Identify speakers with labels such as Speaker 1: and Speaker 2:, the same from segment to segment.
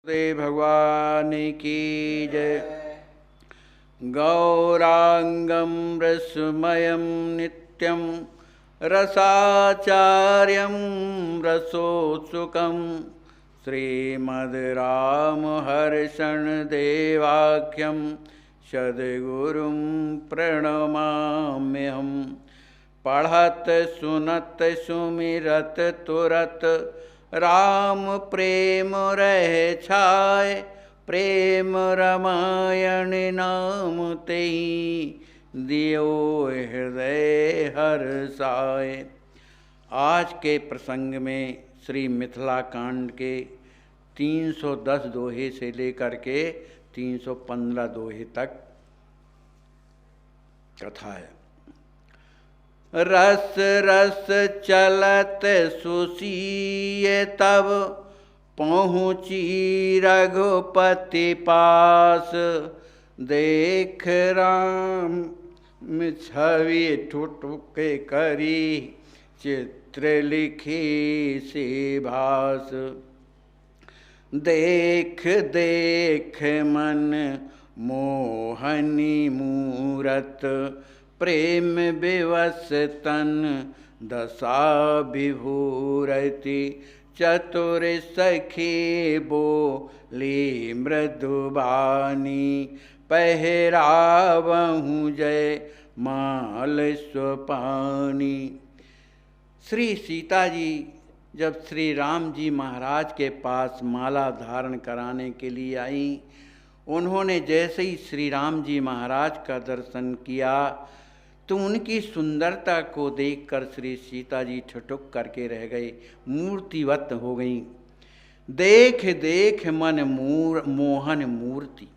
Speaker 1: देव भगवान की जय। गौरांगं रसमयं नित्यं रसाचार्यं रसोत्सुकं श्रीमद्रामहर्षणदेवाख्यं सद्गुरुं प्रणमाम्यहम्। पढ़त सुनत सुमिरत तुरत राम प्रेम रह छाय। प्रेम रामायण नाम तेहि दियो हृदय हर्षाय। आज के प्रसंग में श्री मिथिला कांड के 310 दोहे से लेकर के 315 दोहे तक कथा है। रस रस चलत सुसिय तब पहुँची रघुपति पास। देख राम छवि ठुठुक करी चित्र लिखी सी भास। देख देख मन मोहनी मूरत प्रेम विवश तन दशा विभूरति। चतुर सखी बोली मृदुबानी पहरावहु जय माल स्वपानी। श्री सीता जी जब श्री राम जी महाराज के पास माला धारण कराने के लिए आई, उन्होंने जैसे ही श्री राम जी महाराज का दर्शन किया तो उनकी सुंदरता को देखकर श्री सीता जी ठिठुक करके रह गए, मूर्तिवत हो गईं। देख देख मन मोहन मूर्ति।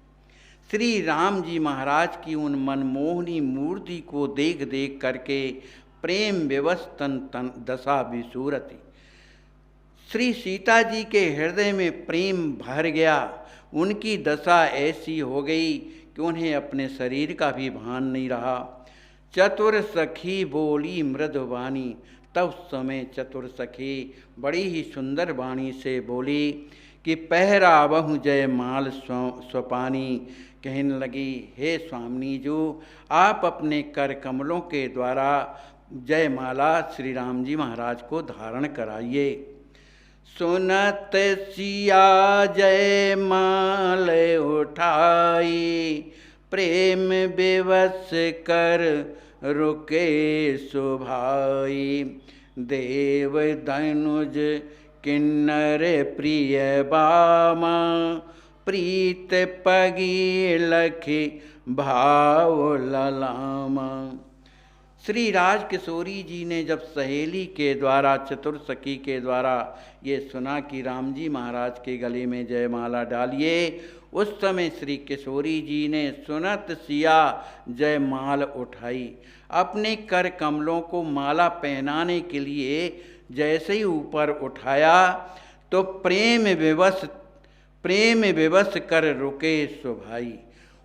Speaker 1: श्री राम जी महाराज की उन मनमोहनी मूर्ति को देख देख करके प्रेम विवश तन दशा विसूरति। श्री सीता जी के हृदय में प्रेम भर गया। उनकी दशा ऐसी हो गई कि उन्हें अपने शरीर का भी भान नहीं रहा। चतुर सखी बोली मृदुवाणी। तब समय चतुर सखी बड़ी ही सुंदर वाणी से बोली कि पहरावहु जय माल स्वपानी। कहने लगी, हे स्वामिनी जो आप अपने कर कमलों के द्वारा जयमाला श्री राम जी महाराज को धारण कराइए। सुनत सिया जय माल उठाई प्रेम विवश कर रुके सुभाई। देव धनुज किन्नर प्रिय बामा प्रीत पगी लखी भाव ललामा। श्री राज किशोरी जी ने जब सहेली के द्वारा चतुर सखी के द्वारा ये सुना कि राम जी महाराज के गले में जयमाला डालिए, उस समय श्री किशोरी जी ने सुनत सिया जयमाल उठाई। अपने कर कमलों को माला पहनाने के लिए जैसे ही ऊपर उठाया तो प्रेम विवश कर रुके सुभाई।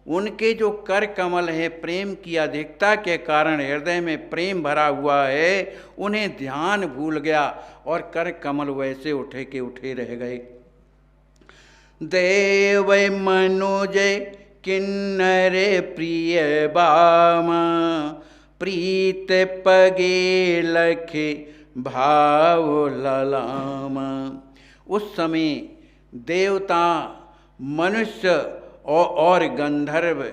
Speaker 1: उनके जो कर कमल है प्रेम की अधिकता के कारण हृदय में प्रेम भरा हुआ है, उन्हें ध्यान भूल गया और कर कमल वैसे उठे के उठे रह गए। देव मनुज किन्नर प्रिय बामा प्रीत पगे लखे भाव ललामा। उस समय देवता मनुष्य और गंधर्व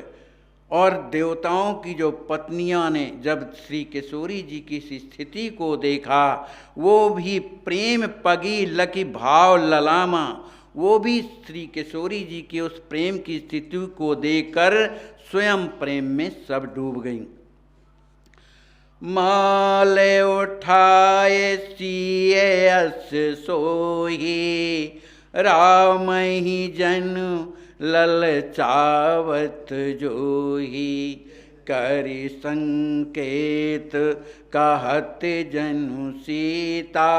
Speaker 1: और देवताओं की जो पत्नियां ने जब श्री किशोरी जी की स्थिति को देखा, वो भी प्रेम पगी लकी भाव ललामा, वो भी श्री किशोरी जी की उस प्रेम की स्थिति को देखकर स्वयं प्रेम में सब डूब गईं। माल उठाए सिए अस सोही राम ही जन ललचावत जोही। करि संकेत कहत जनु सीता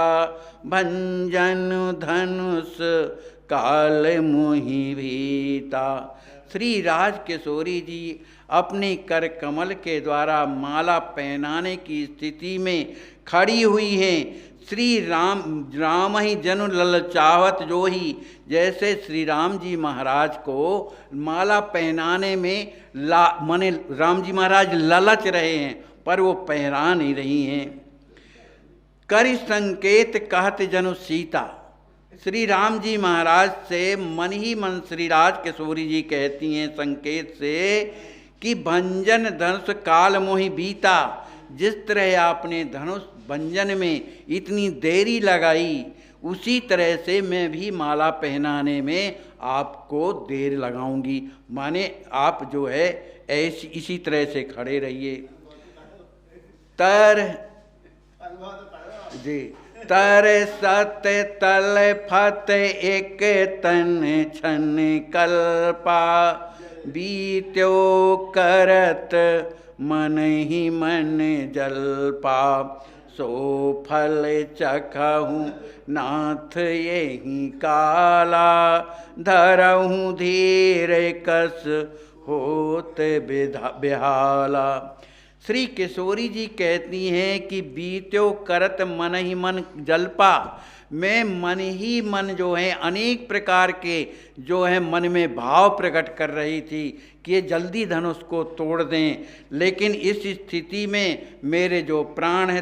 Speaker 1: भंजन धनुष काल मुहि भीता। श्री राज किशोरी जी अपने कर कमल के द्वारा माला पहनाने की स्थिति में खड़ी हुई हैं। श्री राम ही जनु ललचावत जो ही, जैसे श्री राम जी महाराज को माला पहनाने में माने राम जी महाराज ललच रहे हैं पर वो पहना नहीं रही हैं। करि संकेत कहत जनु सीता, श्री राम जी महाराज से मन ही मन श्री राज किशोरी जी कहती हैं संकेत से कि भंजन धनुष काल मोहि बीता, जिस तरह आपने धनुष भंजन में इतनी देरी लगाई उसी तरह से मैं भी माला पहनाने में आपको देर लगाऊंगी। माने आप जो है ऐसी इसी तरह से खड़े रहिए। तर सत तल फत एक तन छन कल्पा, बीत्यो करत मन ही मन जल्पा, सो फल चखहूँ नाथ यही काला, धरहूँ धीर कस होत बेहाला। श्री किशोरी जी कहती हैं कि बीत्यो करत मन ही मन जल्पा, मैं मन ही मन जो है अनेक प्रकार के जो है मन में भाव प्रकट कर रही थी कि ये जल्दी धनुष को तोड़ दें, लेकिन इस स्थिति में मेरे जो प्राण है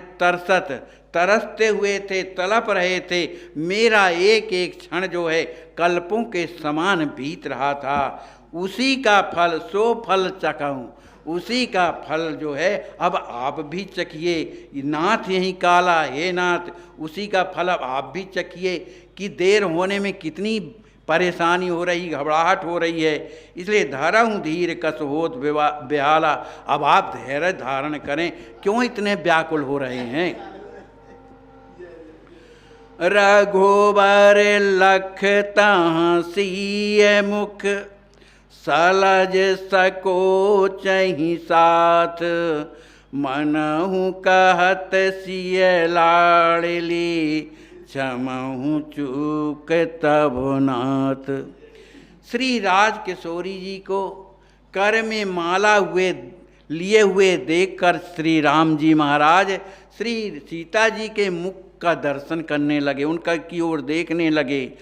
Speaker 1: तरसते हुए थे, तड़प रहे थे। मेरा एक एक क्षण जो है कल्पों के समान बीत रहा था। उसी का फल सो फल चखूं, उसी का फल जो है अब आप भी चखिए। नाथ यही काला, हे नाथ उसी का फल अब आप भी चखिए कि देर होने में कितनी परेशानी हो रही, घबराहट हो रही है। इसलिए धरहूँ धीर कस होत बेहाला, अब आप धैर्य धारण करें, क्यों इतने व्याकुल हो रहे हैं। रघुबर लख तहाँ सीय मुख, सलज सकोच ही साथ, मनहु कहत सिय लाड़ली, क्षमहु चूक तब नाथ। श्री राज किशोरी जी को कर में माला लिए हुए देखकर श्री राम जी महाराज श्री सीता जी के मुख का दर्शन करने लगे, उनका की ओर देखने लगे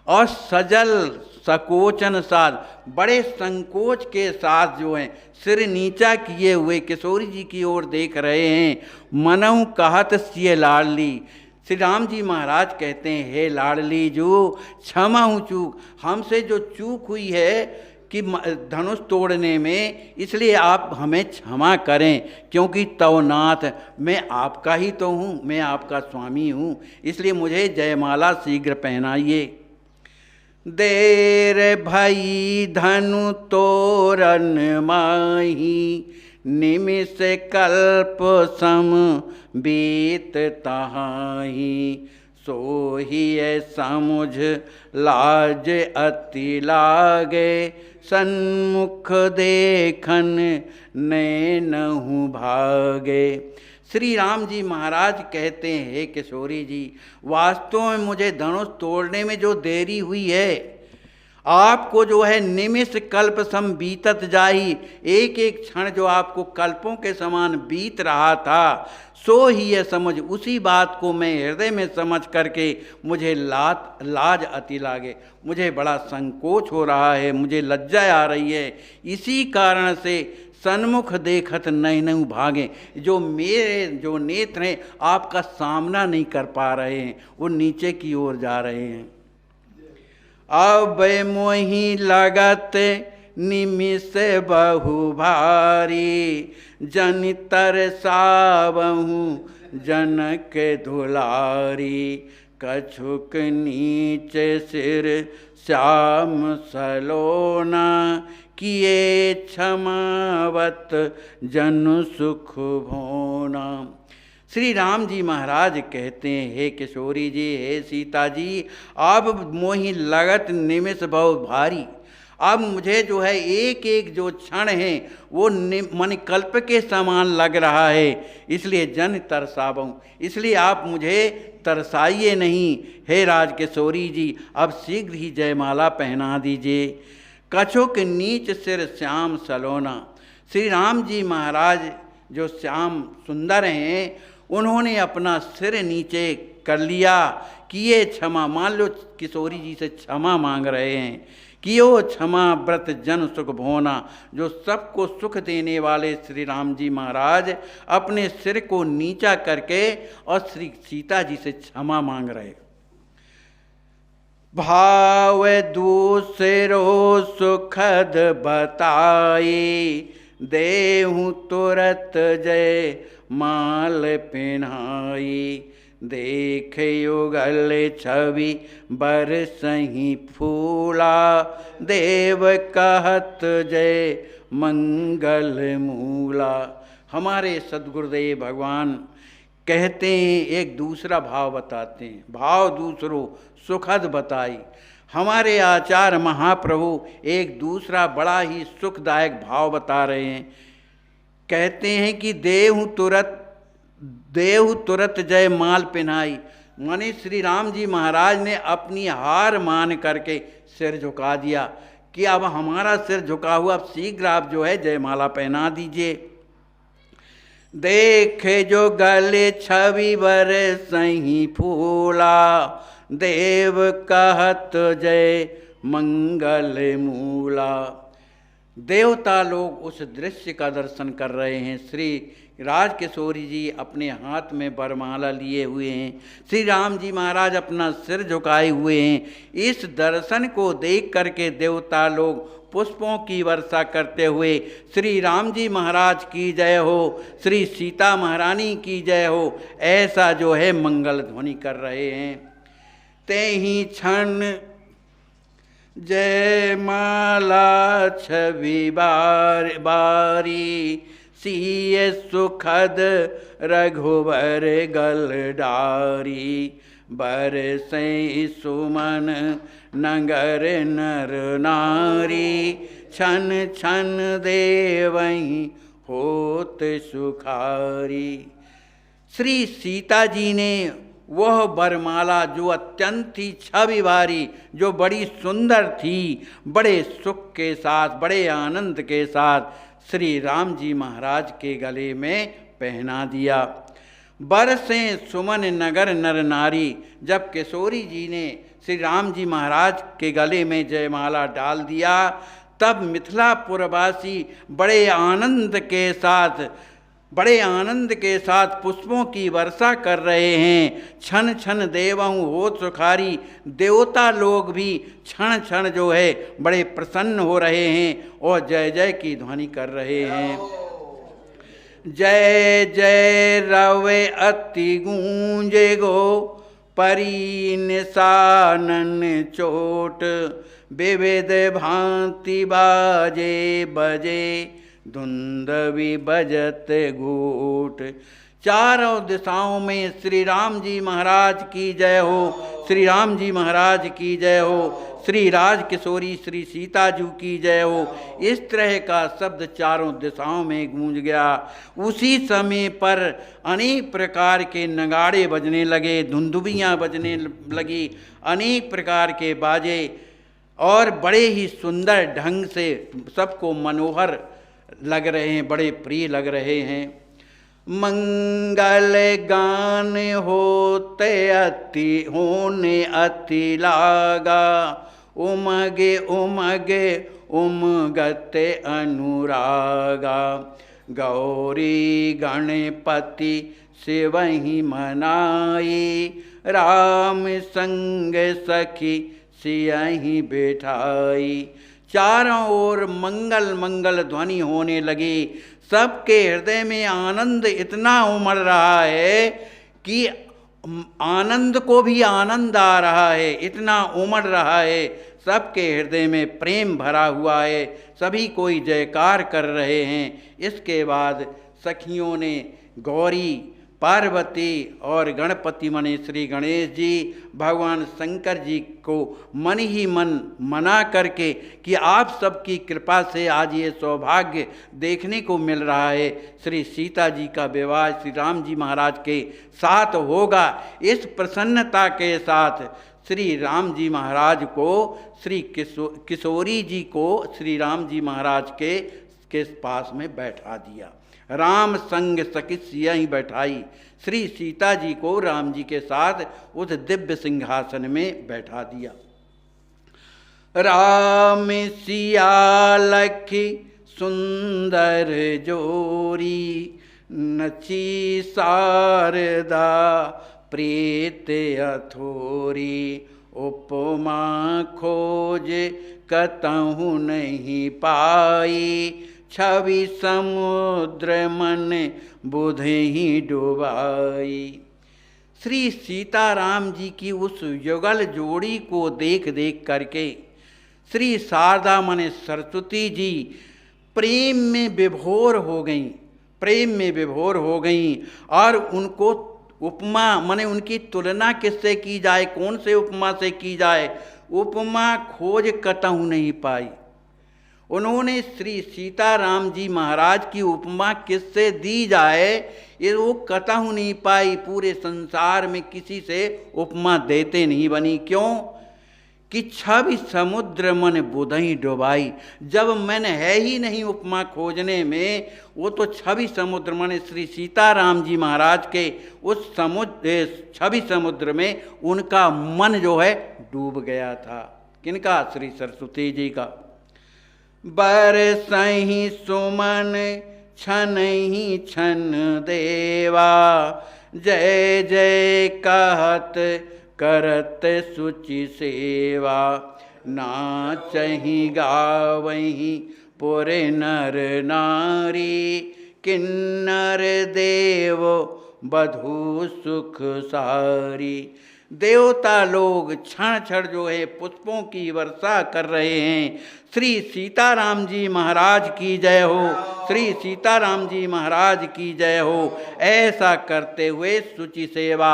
Speaker 1: और सजल सकोचन साथ बड़े संकोच के साथ जो हैं सिर नीचा किए हुए किशोरी जी की ओर देख रहे हैं। मनहु कहत सिय लाडली, श्री राम जी महाराज कहते हैं हे लाडली जो क्षमा हूँ चूक, हमसे जो चूक हुई है कि धनुष तोड़ने में, इसलिए आप हमें क्षमा करें, क्योंकि तव नाथ मैं आपका ही तो हूँ, मैं आपका स्वामी हूँ, इसलिए मुझे जयमाला शीघ्र पहनाइए। देर भई धनु तोरन माही, निमिष कल्प सम बीत तहाही, सोही समुझ लाज अति लागे, सन्मुख देखन नैनहु भागे। श्री राम जी महाराज कहते हैं हे किशोरी जी, वास्तव में मुझे धनुष तोड़ने में जो देरी हुई है, आपको जो है निमिष कल्प सम बीतत जाही, एक एक क्षण जो आपको कल्पों के समान बीत रहा था, सो ही यह समझ, उसी बात को मैं हृदय में समझ करके मुझे लाज अति लागे, मुझे बड़ा संकोच हो रहा है, मुझे लज्जा आ रही है, इसी कारण से सन्मुख देखत नैनहु भागे, जो मेरे जो नेत्र हैं आपका सामना नहीं कर पा रहे हैं, वो नीचे की ओर जा रहे हैं। अब मोहि लगत निमिष बहु भारी, जन तरसावहु जनक दुलारी, कछुक नीच सिर श्याम सलोना, किए क्षमावत जनु सुख भोना। श्री राम जी महाराज कहते हैं हे किशोरी जी, हे सीता जी, अब मोहि लगत निमिष बहुत भारी, अब मुझे जो है एक एक जो क्षण है वो मन कल्प के समान लग रहा है, इसलिए जन तरसावूँ, इसलिए आप मुझे तरसाइए नहीं हे राज किशोरी जी, अब शीघ्र ही जयमाला पहना दीजिए। कछुक नीच सिर श्याम सलोना, श्री राम जी महाराज जो श्याम सुंदर हैं, उन्होंने अपना सिर नीचे कर लिया कि ये क्षमा, मान लो किशोरी जी से क्षमा मांग रहे हैं कि ओ क्षमा व्रत जन सुख भोना, जो सबको सुख देने वाले श्री राम जी महाराज अपने सिर को नीचा करके और श्री सीता जी से क्षमा मांग रहे। भाव दूसरो सुखद बताई, देहु तुरत जय माल पिन्हाई। देख युगल छवि बरसहि फूला, देव कहत जय मंगल मूला। हमारे सद्गुरुदेव भगवान कहते हैं, एक दूसरा भाव बताते हैं, भाव दूसरो सुखद बताई। हमारे आचार्य महाप्रभु एक दूसरा बड़ा ही सुखदायक भाव बता रहे हैं। कहते हैं कि देहु तुरत जय माल पिन्हाई, माने श्री राम जी महाराज ने अपनी हार मान करके सिर झुका दिया कि अब हमारा सिर झुका हुआ, अब शीघ्र आप जो है जयमाला पहना दीजिए। देखे जो गले छवि बरसहि फूला, देव कहत जय मंगल मूला। देवता लोग उस दृश्य का दर्शन कर रहे हैं। श्री राजकिशोरी जी अपने हाथ में वरमाला लिए हुए हैं, श्री राम जी महाराज अपना सिर झुकाए हुए हैं। इस दर्शन को देख करके देवता लोग पुष्पों की वर्षा करते हुए श्री राम जी महाराज की जय हो, श्री सीता महारानी की जय हो, ऐसा जो है मंगल ध्वनि कर रहे हैं। तेहि क्षण जय माला छवि बारी, सिय सुखद रघुवर गल डारी। बरसै सुमन नगर नर नारी, छन छन देवहि होत सुखारी। श्री सीता जी ने वह वरमाला जो अत्यंत ही छवि भारी, जो बड़ी सुंदर थी, बड़े सुख के साथ, बड़े आनंद के साथ श्री राम जी महाराज के गले में पहना दिया। बरसे सुमन नगर नर नारी, जब किशोरी जी ने श्री राम जी महाराज के गले में जयमाला डाल दिया, तब मिथिलापुरवासी बड़े आनंद के साथ पुष्पों की वर्षा कर रहे हैं। क्षण क्षण देवहु होत सुखारी, देवता लोग भी क्षण क्षण जो है बड़े प्रसन्न हो रहे हैं और जय जय की ध्वनि कर रहे हैं। जय जय रवे अति गूंजे गो, परी निशानन चोट। विविध भांति बाजे बजे, धुंधवी बजत घूट। चारों दिशाओं में श्री राम जी महाराज की जय हो, श्री राम जी महाराज की जय हो, श्री राजकिशोरी श्री सीता जी की जय हो। इस तरह का शब्द चारों दिशाओं में गूंज गया। उसी समय पर अनेक प्रकार के नगाड़े बजने लगे, धुंधुबियाँ बजने लगी, अनेक प्रकार के बाजे, और बड़े ही सुंदर ढंग से सबको मनोहर लग रहे हैं, बड़े प्रिय लग रहे हैं। मंगल गान होते होने अति लागा, उमगे उमगे उमगते अनुरागा। गौरी गणपति शिवहि मनाई, राम संग सखी सियहि बैठाई। चारों ओर मंगल मंगल ध्वनि होने लगी। सबके हृदय में आनंद इतना उमड़ रहा है कि आनंद को भी आनंद आ रहा है, इतना उमड़ रहा है। सबके हृदय में प्रेम भरा हुआ है, सभी कोई जयकार कर रहे हैं। इसके बाद सखियों ने गौरी, पार्वती और गणपति मने श्री गणेश जी, भगवान शंकर जी को मन ही मन मना करके कि आप सबकी कृपा से आज ये सौभाग्य देखने को मिल रहा है, श्री सीता जी का विवाह श्री राम जी महाराज के साथ होगा। इस प्रसन्नता के साथ श्री राम जी महाराज को, श्री किशोरी जी को श्री राम जी महाराज के पास में बैठा दिया। राम संग सकिस यहीं बैठाई। श्री सीता जी को राम जी के साथ उस दिव्य सिंहासन में बैठा दिया। राम सिया लखी सुंदर जोरी, नची शारदा प्रीत अथोरी। उपमा खोज कतहु नहीं पाई, छवि समुद्र मन बुध ही डुबाई। श्री सीताराम जी की उस युगल जोड़ी को देख देख करके श्री शारदा माने सरस्वती जी प्रेम में विभोर हो गईं, प्रेम में विभोर हो गईं। और उनको उपमा माने उनकी तुलना किससे की जाए, कौन से उपमा से की जाए, उपमा खोज कतहु नहीं पाई। उन्होंने श्री सीताराम जी महाराज की उपमा किससे दी जाए ये वो कतहु नहीं पाई। पूरे संसार में किसी से उपमा देते नहीं बनी। क्यों कि छवि समुद्र मन बुधई डुबाई। जब मन है ही नहीं उपमा खोजने में, वो तो छवि समुद्र मन श्री सीताराम जी महाराज के उस समुद्र छवि समुद्र में उनका मन जो है डूब गया था। किनका? श्री सरस्वती जी का। बरसहि सुमन छनहि छन देवा, जय जय कहत करत सुचि सेवा। नाचहि गावहि पुर नर नारी, किन्नर देव बधू सुख सारी। देवता लोग क्षण क्षण जो है पुष्पों की वर्षा कर रहे हैं। श्री सीताराम जी महाराज की जय हो, श्री सीताराम जी महाराज की जय हो। ऐसा करते हुए सुचि सेवा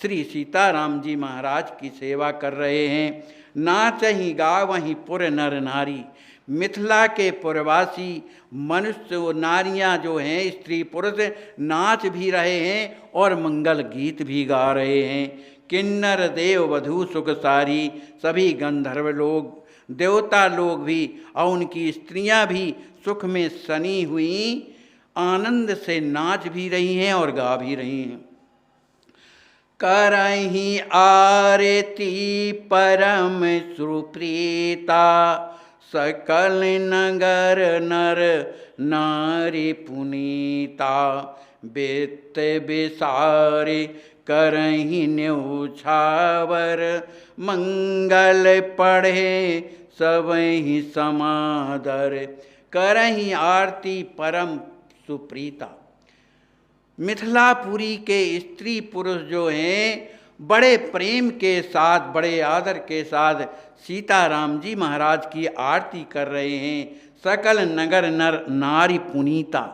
Speaker 1: श्री सीताराम जी महाराज की सेवा कर रहे हैं। नाचहि गावहि पुर नर नारी। मिथिला के पुरवासी मनुष्य और नारियां जो हैं, स्त्री पुरुष नाच भी रहे हैं और मंगल गीत भी गा रहे हैं। किन्नर देव वधू सुख सारी। सभी गंधर्व लोग, देवता लोग भी और उनकी स्त्रियां भी सुख में सनी हुई आनंद से नाच भी रही हैं और गा भी रही हैं। करहि आरती परम सुप्रीता, सकल नगर नर नारी पुनीता। बेत बिसारे करहि न्यौछावर, मंगल पढ़े सबहि समादर। करहि आरती परम सुप्रीता। मिथिलापुरी के स्त्री पुरुष जो हैं बड़े प्रेम के साथ, बड़े आदर के साथ सीताराम जी महाराज की आरती कर रहे हैं। सकल नगर नर नारी पुनीता।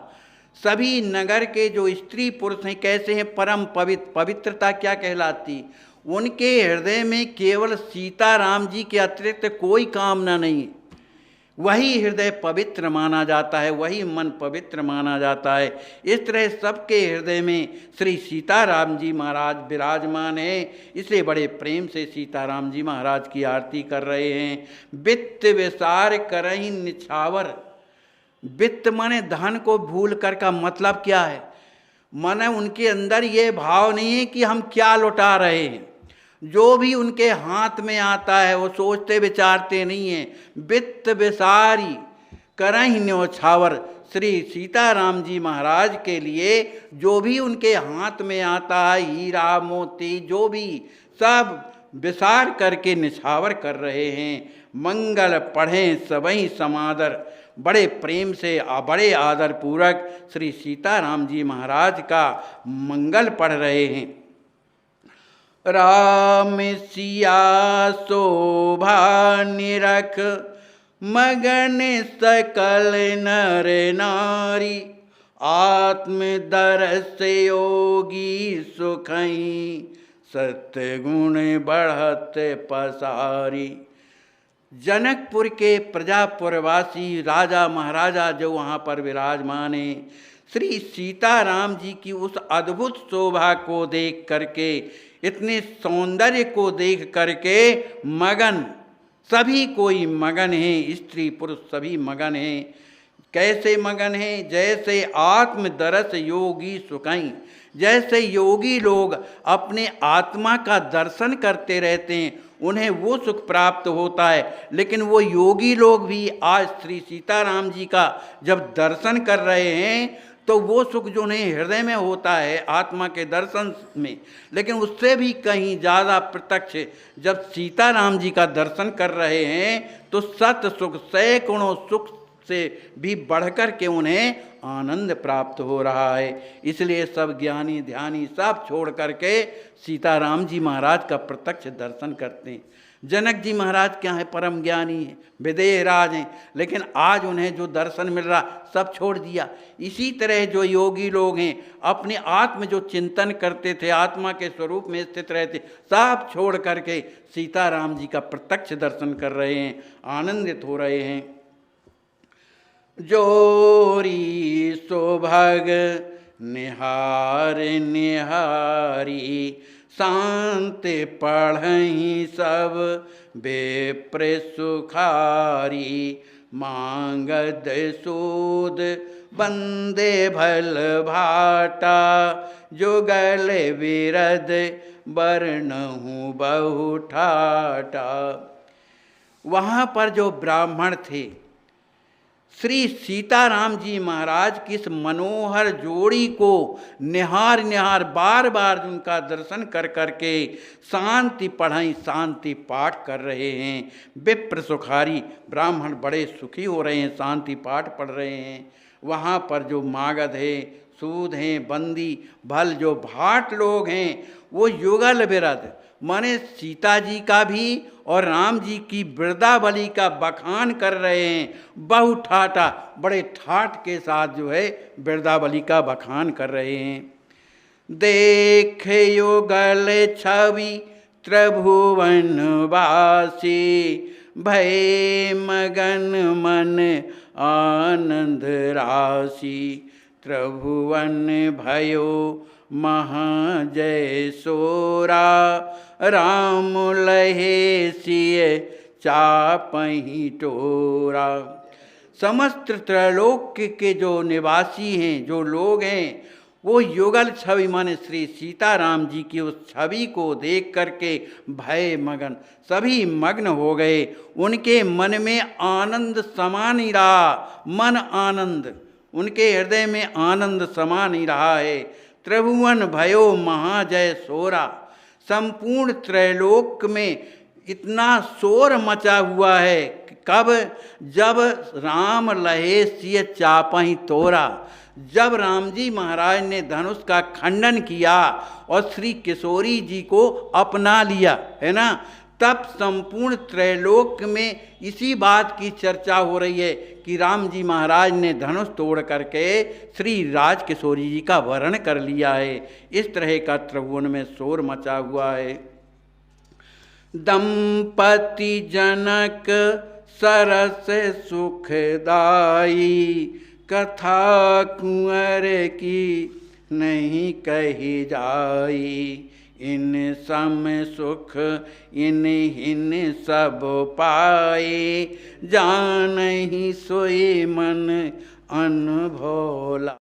Speaker 1: सभी नगर के जो स्त्री पुरुष हैं कैसे हैं? परम पवित्र। पवित्रता क्या कहलाती? उनके हृदय में केवल सीताराम जी के अतिरिक्त कोई कामना नहीं है। वही हृदय पवित्र माना जाता है, वही मन पवित्र माना जाता है। इस तरह सबके हृदय में श्री सीताराम जी महाराज विराजमान हैं। इसे बड़े प्रेम से सीताराम जी महाराज की आरती कर रहे हैं। वित्त विसार करहि निछावर। वित्त माने धन को भूल कर का मतलब क्या है? माने उनके अंदर ये भाव नहीं है कि हम क्या लुटा रहे हैं। जो भी उनके हाथ में आता है वो सोचते विचारते नहीं हैं। वित्त विसारी करहि न्यौछावर। श्री सीताराम जी महाराज के लिए जो भी उनके हाथ में आता है, हीरा मोती जो भी, सब विसार करके निछावर कर रहे हैं। मंगल पढ़ें सबहि समादर। बड़े प्रेम से बड़े आदर पूर्वक श्री सीताराम जी महाराज का मंगल पढ़ रहे हैं। राम सिया शोभा निरख, मगन सकल नर नारी। आत्म दरस योगी सुखई, सत्गुण बढ़त पसारी। जनकपुर के प्रजापुरवासी राजा महाराजा जो वहाँ पर विराजमान हैं, श्री सीताराम जी की उस अद्भुत शोभा को देख करके, इतने सौंदर्य को देख करके मगन, सभी कोई मगन हैं, स्त्री पुरुष सभी मगन हैं। कैसे मगन हैं, जैसे आत्म दरस योगी सुखाई। जैसे योगी लोग अपने आत्मा का दर्शन करते रहते हैं, उन्हें वो सुख प्राप्त होता है। लेकिन वो योगी लोग भी आज श्री सीताराम जी का जब दर्शन कर रहे हैं तो वो सुख जो उन्हें हृदय में होता है आत्मा के दर्शन में, लेकिन उससे भी कहीं ज़्यादा प्रत्यक्ष जब सीताराम जी का दर्शन कर रहे हैं तो सत सुख सैकड़ों सुख से भी बढ़कर के उन्हें आनंद प्राप्त हो रहा है। इसलिए सब ज्ञानी ध्यानी सब छोड़ करके सीताराम जी महाराज का प्रत्यक्ष दर्शन करते हैं। जनक जी महाराज क्या है, परम ज्ञानी हैं, विदेह राज हैं, लेकिन आज उन्हें जो दर्शन मिल रहा सब छोड़ दिया। इसी तरह जो योगी लोग हैं अपने आत्म जो चिंतन करते थे, आत्मा के स्वरूप में स्थित रहते, सब छोड़ करके सीताराम जी का प्रत्यक्ष दर्शन कर रहे हैं, आनंदित हो रहे हैं। जोरी सुभग निहार निहारी, शांति पढ़ही सब बेप्र सुखारी। मांगद सूद बंदे भल भाटा, जुगल विरद बरनहु बहु ठाटा। वहाँ पर जो ब्राह्मण थे श्री सीताराम जी महाराज की इस मनोहर जोड़ी को निहार निहार बार बार उनका दर्शन कर करके शांति पढ़ाई शांति पाठ कर रहे हैं। विप्र सुखारी, ब्राह्मण बड़े सुखी हो रहे हैं, शांति पाठ पढ़ रहे हैं। वहाँ पर जो मागध है, सूद हैं, बंदी भल जो भाट लोग हैं, वो युगल विरद माने सीता जी का भी और राम जी की वृंदावली का बखान कर रहे हैं। बहु ठाटा, बड़े ठाट के साथ जो है वृंदावली का बखान कर रहे हैं। देख युगल छवि त्रिभुवन वासी, भय मगन मन आनंद राशि। त्रिभुवन भयो महाजय सोरा, राम लहे सिय चापही टोरा। समस्त त्रैलोक के जो निवासी हैं, जो लोग हैं, वो युगल छवि माने श्री सीताराम जी की उस छवि को देख करके भय मगन सभी मग्न हो गए। उनके मन में आनंद समा नहीं रहा, मन आनंद, उनके हृदय में आनंद समा नहीं रहा है। त्रिभुवन भयो महाजय सोरा, संपूर्ण त्रैलोक में इतना शोर मचा हुआ है। कब? जब राम लहे सिय चापही तोरा, जब राम जी महाराज ने धनुष का खंडन किया और श्री किशोरी जी को अपना लिया है ना, तब संपूर्ण त्रैलोक में इसी बात की चर्चा हो रही है कि राम जी महाराज ने धनुष तोड़ करके श्री राज किशोरी जी का वरण कर लिया है। इस तरह का त्रिभुवन में शोर मचा हुआ है। दंपति जनक सरस सुखदाई, कथा कुंवर की नहीं कही जाई। इन सम सुख इन हिन सब पाए, जानहि सोई मन अनभोला।